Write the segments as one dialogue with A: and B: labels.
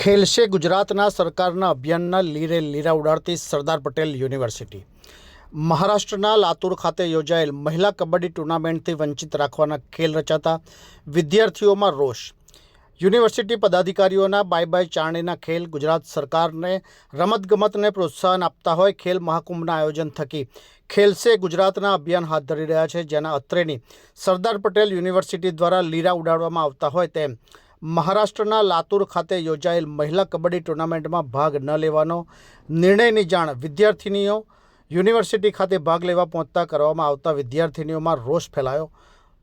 A: ખેલશે ગુજરાતના સરકારના અભિયાનના લીરે લીરા ઉડાડતી સરદાર પટેલ યુનિવર્સિટી મહારાષ્ટ્રના લાતુર ખાતે યોજાયેલ મહિલા કબડ્ડી ટુર્નામેન્ટથી વંચિત રાખવાના ખેલ રચાતા વિદ્યાર્થીઓમાં રોષ। યુનિવર્સિટી પદાધિકારીઓના બાય બાય ચારણીના ખેલ ગુજરાત સરકારને રમતગમતને પ્રોત્સાહન આપતા હોય ખેલ મહાકુંભના આયોજન થકી ખેલશે ગુજરાતના અભિયાન હાથ ધરી રહ્યા છે, જેના અત્રેની સરદાર પટેલ યુનિવર્સિટી દ્વારા લીરા ઉડાડવામાં આવતા હોય તેમ મહારાષ્ટ્રના લાતુર ખાતે યોજાયેલ મહિલા કબડ્ડી ટુર્નામેન્ટમાં ભાગ ન લેવાનો નિર્ણયની જાણ વિદ્યાર્થિનીઓ યુનિવર્સિટી ખાતે ભાગ લેવા પહોંચતા કરવામાં આવતા વિદ્યાર્થિનીઓમાં રોષ ફેલાયો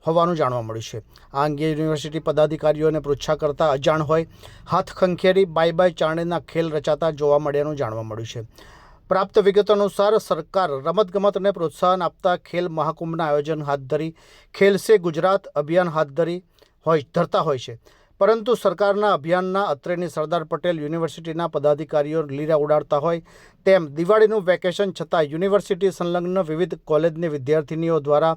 A: હોવાનું જાણવા મળ્યું છે। આ અંગે યુનિવર્સિટી પદાધિકારીઓને પૃચ્છા કરતા અજાણ હોય હાથ ખંખેરી બાય બાય ચારણીના ખેલ રચાતા જોવા મળ્યાનું જાણવા મળ્યું છે। પ્રાપ્ત વિગતો અનુસાર સરકાર રમતગમતને પ્રોત્સાહન આપતા ખેલ મહાકુંભના આયોજન હાથ ધરી ખેલશે ગુજરાત અભિયાન હાથ ધરતા હોય છે, પરંતુ સરકારના અભિયાનના અત્રેની સરદાર પટેલ યુનિવર્સિટીના પદાધિકારીઓ લીરા ઉડાડતા હોય તેમ દિવાળીનું વેકેશન છતાં યુનિવર્સિટી સંલગ્ન વિવિધ કોલેજની વિદ્યાર્થિનીઓ દ્વારા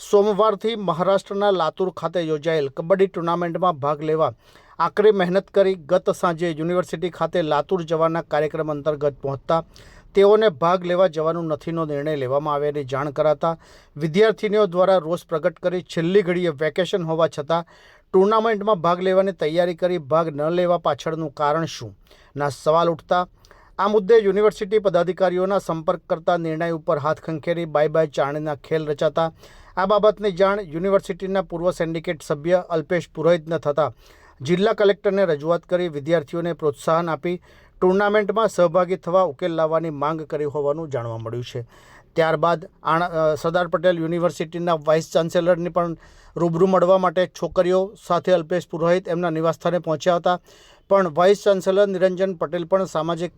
A: સોમવારથી મહારાષ્ટ્રના લાતુર ખાતે યોજાયેલ કબડ્ડી ટુર્નામેન્ટમાં ભાગ લેવા આકરી મહેનત કરી ગત સાંજે યુનિવર્સિટી ખાતે લાતુર જવાના કાર્યક્રમ અંતર્ગત પહોંચતા તેઓને ભાગ લેવા જવાનું નથીનો નિર્ણય લેવામાં આવ્યાની જાણ કરાતા વિદ્યાર્થિનીઓ દ્વારા રોષ પ્રગટ કરી છેલ્લી ઘડીએ વેકેશન હોવા છતાં ટુર્નામેન્ટમાં ભાગ લેવાની તૈયારી કરી ભાગ ન લેવા પાછળનું કારણ શું ના સવાલ ઉઠતા આ મુદ્દે યુનિવર્સિટી પદાધિકારીઓના સંપર્ક કરતા નિર્ણય ઉપર હાથ ખંખેરી બાય બાય ચારણીના ખેલ રચાતા આ બાબતની જાણ યુનિવર્સિટીના પૂર્વ સિન્ડિકેટ સભ્ય અલ્પેશ પુરોહિતને થતાં જિલ્લા કલેક્ટરને રજૂઆત કરી વિદ્યાર્થીઓને પ્રોત્સાહન આપી ટુર્નામેન્ટમાં સહભાગી થવા ઉકેલ લાવવાની માંગ કરી હોવાનું જાણવા મળ્યું છે। ત્યારબાદ સરદાર પટેલ યુનિવર્સિટીના વાઇસ ચાન્સેલરની પણ રૂબરૂ મળવા માટે છોકરીઓ સાથે અલ્પેશ પુરોહિત એમના નિવાસસ્થાને પહોંચ્યા હતા, પણ વાઇસ ચાન્સેલર નિરંજન પટેલ પણ સામાજિક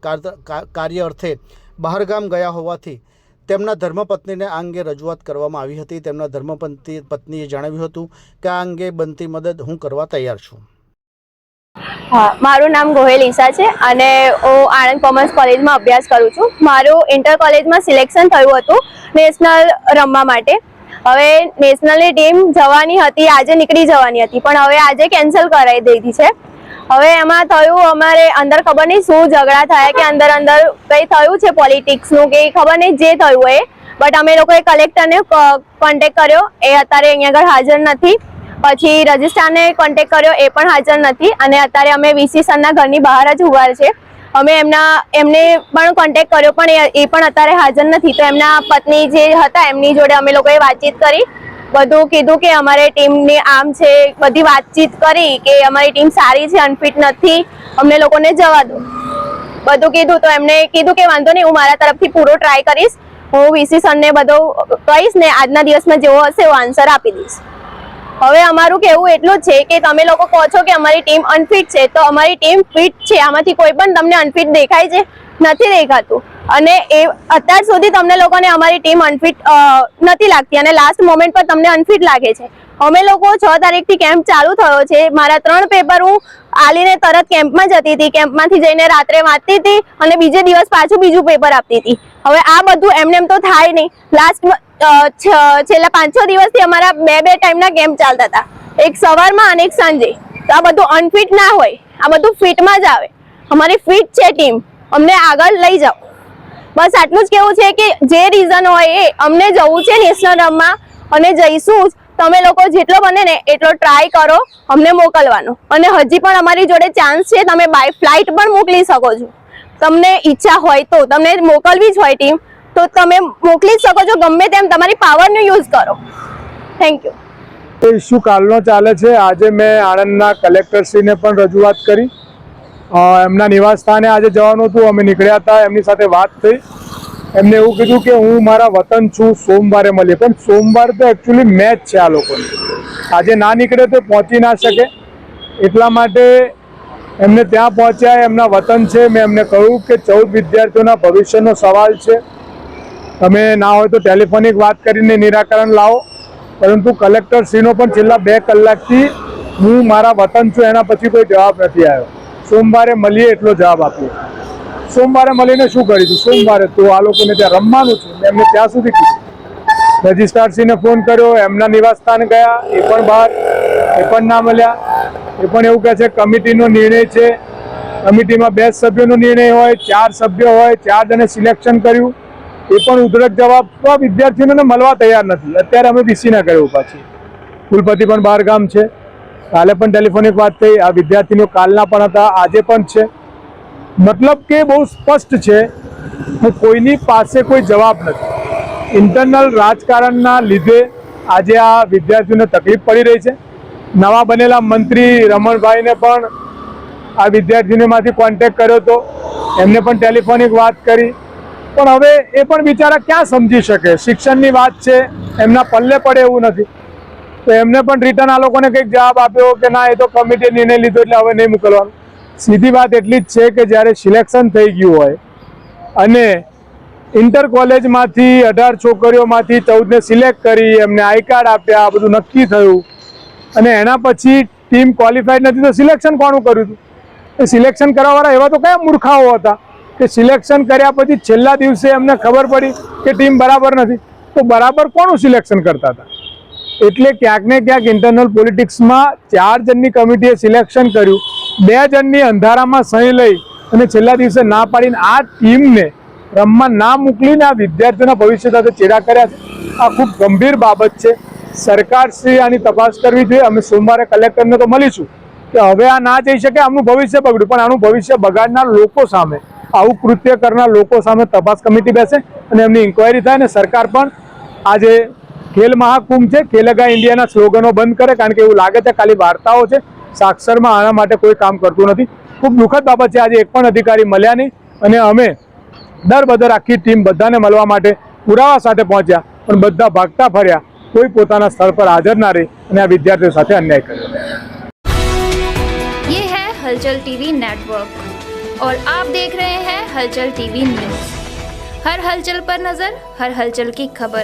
A: કાર્ય અર્થે બહારગામ ગયા હોવાથી તેમના ધર્મપત્નીને આ અંગે રજૂઆત કરવામાં આવી હતી। તેમના ધર્મપત્નીએ જણાવ્યું હતું કે આ અંગે બનતી મદદ હું કરવા તૈયાર છું।
B: हाँ, मारू नाम गोहेल ईसा है અને હું આણંદ કોમર્સ કોલેજમાં અભ્યાસ કરું છું। મારું ઇન્ટર કોલેજમાં સિલેક્શન થયું હતું નેશનલ રમવા માટે। હવે નેશનલની ટીમ જવાની હતી, આજે નીકળી જવાની હતી, પણ હવે આજે કેન્સલ કરાવી દીધી છે। હવે એમાં થયું અમારે અંદર ખબર નહીં શું ઝઘડા થયા કે અંદર કંઈ થયું છે પોલિટિક્સનું કે ખબર નહીં જે થયું એ, બટ અમે લોકોએ કલેક્ટરને કોન્ટેક્ટ કર્યો, એ અત્યારે અહીંયા આગળ હાજર નથી। પછી રજિસ્ટ્રારને કોન્ટેક્ટ કર્યો, એ પણ હાજર નથી અને અત્યારે અમે વીસી સરના ઘરની બહાર જ ઉભા છે। અમે એમને પણ કોન્ટેક્ટ કર્યો પણ એ પણ અત્યારે હાજર નથી। તો એમના પત્ની જે હતા એમની જોડે અમે લોકોએ વાતચીત કરી, બધું કીધું કે અમારે ટીમની આમ છે, બધી વાતચીત કરી કે અમારી ટીમ સારી છે, અનફિટ નથી, અમને લોકોને જવા દો, બધું કીધું। તો એમને કીધું કે વાંધો નહીં, હું મારા તરફથી પૂરો ટ્રાય કરીશ, હું વીસી સરને બધું કહીશ ને આજના દિવસમાં જેવો હશે એવો આન્સર આપી દઈશ। હવે અમારું કહેવું એટલું જ છે કે તમે લોકો કહો છો કે અમારી ટીમ અનફિટ છે, તો અમારી ટીમ ફિટ છે। આમાંથી કોઈ પણ તમને અનફિટ દેખાય છે? નથી દેખાતું। અને એ અત્યાર સુધી તમને લોકોને અમારી ટીમ અનફિટ નથી લાગતી અને લાસ્ટ મોમેન્ટ પર તમને અનફિટ લાગે છે। અમે લોકો 6 તારીખથી કેમ્પ ચાલુ થયો છે, મારા 3 પેપર હું આલીને તરત કેમ્પમાં જતી હતી, કેમ્પમાંથી જઈને રાત્રે વાંચતી હતી અને બીજે દિવસ પાછું બીજું પેપર આપતી હતી। હવે આ બધું એમને એમ તો થાય નહીં। લાસ્ટ છેલ્લા 5-6 દિવસથી અમારા 2 ટાઈમના કેમ્પ ચાલતા હતા, એક સવારમાં અને એક સાંજે। તો આ બધું અનફિટ ના હોય, આ બધું ફિટમાં જ આવે। અમારી ફિટ છે ટીમ, અમને આગળ લઈ જાઓ, બસ આટલું જ કહેવું છે કે જે રીઝન હોય એ અમને જવું છે નેશનલ રમવા અને જઈશું જ। તમે લોકો જેટલો બને ને એટલો ટ્રાય કરો અમને મોકલવાનો, અને હજી પણ અમારી જોડે ચાન્સ છે, તમે બાય ફ્લાઇટ પણ મોકલી શકો છો। તમને ઈચ્છા હોય તો, તમને મોકલવી જ હોય ટીમ તો તમે મોકલી શકો છો, ગમે તેમ તમારી પાવરનો યુઝ કરો। Thank you.
C: ઇસ્યુ કાલનો ચાલે છે। આજે મેં આણંદના કલેક્ટરશ્રીને પણ રજૂઆત કરી, એમના નિવાસ સ્થાને આજે જવાનું હતું, અમે નીકળ્યા હતા, એમની સાથે વાત થઈ। એમને એવું કીધું કે હું મારા વતન છું, સોમવારે મળીએ, પણ સોમવારે તો એકચ્યુઅલી મેચ છે આ લોકોની, આજે ના નીકળે તો પહોંચી ના શકે, એટલા માટે એમને ત્યાં પહોંચ્યા, એમના વતન છે। મેં એમને કહ્યું કે 14 વિદ્યાર્થીઓના ભવિષ્યનો સવાલ છે, તમે ના હોય તો ટેલિફોનિક વાત કરીને નિરાકરણ લાવો। પરંતુ કલેક્ટરશ્રીનો પણ છેલ્લા 2 કલાકથી હું મારા વતન છું એના પછી કોઈ જવાબ નથી આવ્યો। સોમવારે મળીએ એટલો જવાબ આપ્યો। સોમવારે મળીને શું કરીશું? સોમવારે તો આ લોકોને ત્યાં રમવાનું છે, એમને ત્યાં સુધી કીધું। રજિસ્ટ્રારશ્રીને ફોન કર્યો, એમના નિવાસ સ્થાન ગયા, એ પણ બહાર, એ પણ ના મળ્યા। એ પણ એવું કહે છે કમિટીનો નિર્ણય છે, કમિટીમાં 2 સભ્યોનો નિર્ણય હોય, 4 સભ્યો હોય, 4 જણે સિલેક્શન કર્યું, એ પણ ઉદ્ધરક જવાબ તો આ વિદ્યાર્થીઓને મળવા તૈયાર નથી. અત્યારે અમે વીસીના ઘરે ઊભા છીએ, કુલપતિ પણ બહાર ગામ છે. કાલે પણ ટેલિફોનિક વાત થઈ, આ વિદ્યાર્થીઓ કાલના પણ હતા, આજે પણ છે. મતલબ કે બહુ સ્પષ્ટ છે કે કોઈની પાસે કોઈ જવાબ નથી. ઇન્ટરનલ રાજકારણના લીધે આજે આ વિદ્યાર્થીઓને તકલીફ પડી રહી છે. નવા બનેલા મંત્રી રમણભાઈને પણ આ વિદ્યાર્થીઓમાંથી કોન્ટેક્ટ કર્યો હતો, એમને પણ ટેલિફોનિક વાત કરી, પણ હવે એ પણ બિચારા ક્યાં સમજી શકે. શિક્ષણની વાત છે, એમના પલ્લે પડે એવું નથી. તો એમને પણ રિટર્ન આ લોકોને કંઈક જવાબ આપ્યો કે ના, એ તો કમિટીએ નિર્ણય લીધો એટલે હવે નહીં મોકલવાનું. સીધી વાત એટલી જ છે કે જ્યારે સિલેક્શન થઈ ગયું હોય અને ઇન્ટર કોલેજમાંથી 18 છોકરીઓમાંથી 14ને સિલેક્ટ કરી, એમને આઈ કાર્ડ આપ્યા, બધું નક્કી થયું, અને એના પછી ટીમ ક્વોલિફાઈડ નથી તો સિલેક્શન કોનું કર્યું હતું? એ સિલેક્શન કરવાવાળા એવા તો કયા મૂર્ખાઓ હતા કે સિલેક્શન કર્યા પછી છેલ્લા દિવસે એમને ખબર પડી કે ટીમ બરાબર નથી? તો બરાબર કોનું સિલેક્શન કરતા હતા? એટલે ક્યાંક ને ક્યાંક ઇન્ટરનલ પોલિટિક્સમાં 4 જણની કમિટીએ સિલેક્શન કર્યું, 2 જણની અંધારામાં સહી લઈ અને છેલ્લા દિવસે ના પાડીને આ ટીમને રમવા ના મોકલીને આ વિદ્યાર્થીઓના ભવિષ્ય સાથે ચેડા કર્યા છે. આ ખૂબ ગંભીર બાબત છે. સરકારશ્રી આની તપાસ કરવી જોઈએ. અમે સોમવારે કલેક્ટરને તો મળીશું કે હવે આ ના જઈ શકે, આમનું ભવિષ્ય બગડ્યું, પણ આનું ભવિષ્ય બગાડનાર લોકો સામે, આવું કૃત્ય કરનાર લોકો સામે તપાસ કમિટી બેસે અને એમની ઇન્કવાયરી થાય અને સરકાર પણ આજે ખેલ મહાકુંભ છે, ખેલગા ઇન્ડિયાના સ્લોગનો બંધ કરે, કારણ કે એવું લાગે છે ખાલી વાર્તાઓ છે, સાક્ષરમાં આના માટે કોઈ કામ કરતું નથી. ખૂબ દુઃખદ બાબત છે. આજે એક પણ અધિકારી મળ્યા નહીં અને અમે દર બદર આખી ટીમ બધાને મળવા માટે પુરાવા સાથે પહોંચ્યા, પણ બધા ભાગતા ફર્યા, કોઈ પોતાના સ્થળ પર હાજર ના રહી અને આ વિદ્યાર્થીઓ સાથે અન્યાય કર્યો.
D: ये है हलचल टीवी नेटवर्क और आप देख रहे हैं हलचल टीवी न्यूज। हर हलचल पर नजर, हर हलचल की खबर।